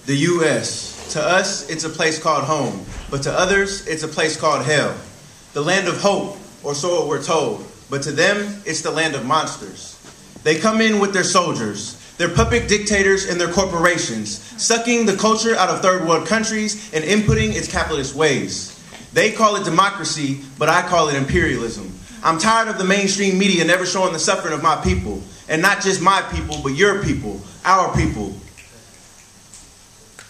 The U.S. To us, it's a place called home, but to others, it's a place called hell. The land of hope, or so we're told, but to them, it's the land of monsters. They come in with their soldiers, their puppet dictators and their corporations, sucking the culture out of third world countries and inputting its capitalist ways. They call it democracy, but I call it imperialism. I'm tired of the mainstream media never showing the suffering of my people, and not just my people, but your people, our people.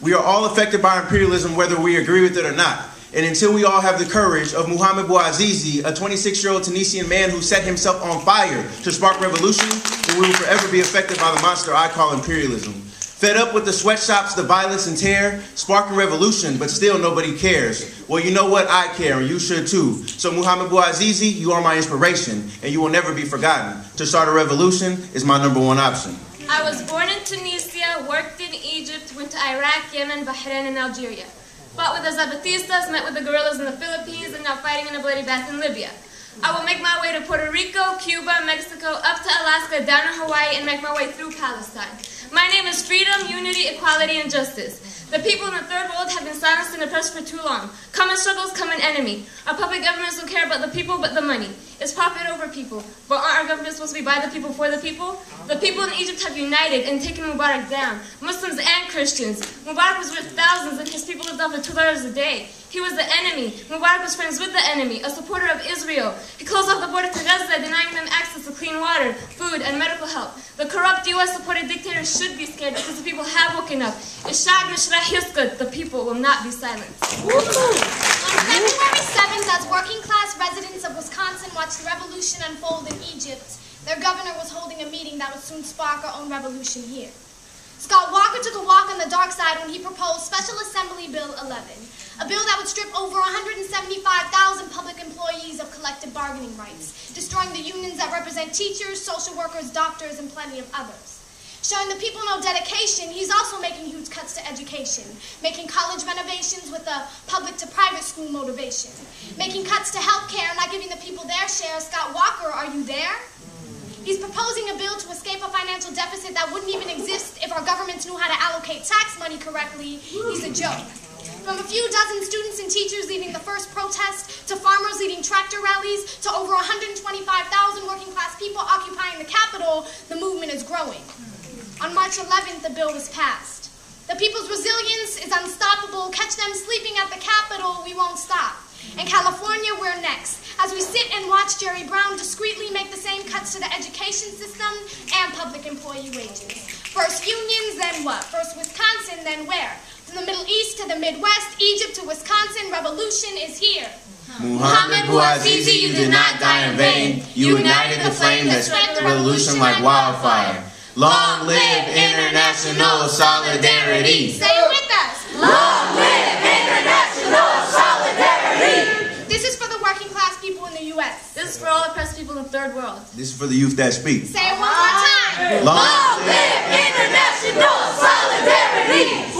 We are all affected by imperialism whether we agree with it or not. And until we all have the courage of Mohamed Bouazizi, a 26-year-old Tunisian man who set himself on fire to spark revolution, then we will forever be affected by the monster I call imperialism. Fed up with the sweatshops, the violence and tear, sparking revolution, but still nobody cares. Well, you know what? I care, and you should too. So Mohamed Bouazizi, you are my inspiration, and you will never be forgotten. To start a revolution is my #1 option. I was born in Tunisia, worked in Egypt, went to Iraq, Yemen, Bahrain, and Algeria. Fought with the Zapatistas, met with the guerrillas in the Philippines, and now fighting in a bloody bath in Libya. I will make my way to Puerto Rico, Cuba, Mexico, up to Alaska, down to Hawaii, and make my way through Palestine. My name is freedom, unity, equality, and justice. The people in the third world have been silenced and oppressed for too long. Common struggles, common enemy. Our public governments don't care about the people but the money. It's profit over people. But aren't our governments supposed to be by the people for the people? The people in Egypt have united and taken Mubarak down. Muslims and Christians. Mubarak was worth thousands and his people lived off of $2 a day. He was the enemy. Mubarak was friends with the enemy, a supporter of Israel. He closed off the border to Gaza, denying them access to clean water, food, and medical help. The corrupt US-supported dictators should be scared because the people have woken up. The people will not be silenced. On February 7th, as working-class residents of Wisconsin watched the revolution unfold in Egypt, their governor was holding a meeting that would soon spark our own revolution here. Scott Walker took a walk on the dark side when he proposed Special Assembly Bill 11, a bill that would strip over 175,000 public employees of collective bargaining rights, destroying the unions that represent teachers, social workers, doctors, and plenty of others. Showing the people no dedication, he's also making huge cuts to education, making college renovations with a public-to-private school motivation, making cuts to health care, not giving the people their share. Scott Walker, are you there? He's proposing a bill to escape a financial deficit that wouldn't even exist if our governments knew how to allocate tax money correctly. He's a joke. From a few dozen students and teachers leading the first protest, to farmers leading tractor rallies, to over 125,000 working-class people occupying the Capitol, the movement is growing. On March 11th, the bill was passed. The people's resilience is unstoppable. Catch them sleeping at the Capitol, we won't stop. In California, we're next, as we sit and watch Jerry Brown discreetly make the same cuts to the education system and public employee wages. First unions, then what? First Wisconsin, then where? From the Middle East to the Midwest, Egypt to Wisconsin, revolution is here. Mohamed Bouazizi, you did not die in vain. You ignited the flame that spread the revolution like wildfire. Long live international solidarity. Say it with us. Long live international solidarity. This is for the working class people in the U.S. This is for all oppressed people in the third world. This is for the youth that speak. Say it one more time. Long live international solidarity.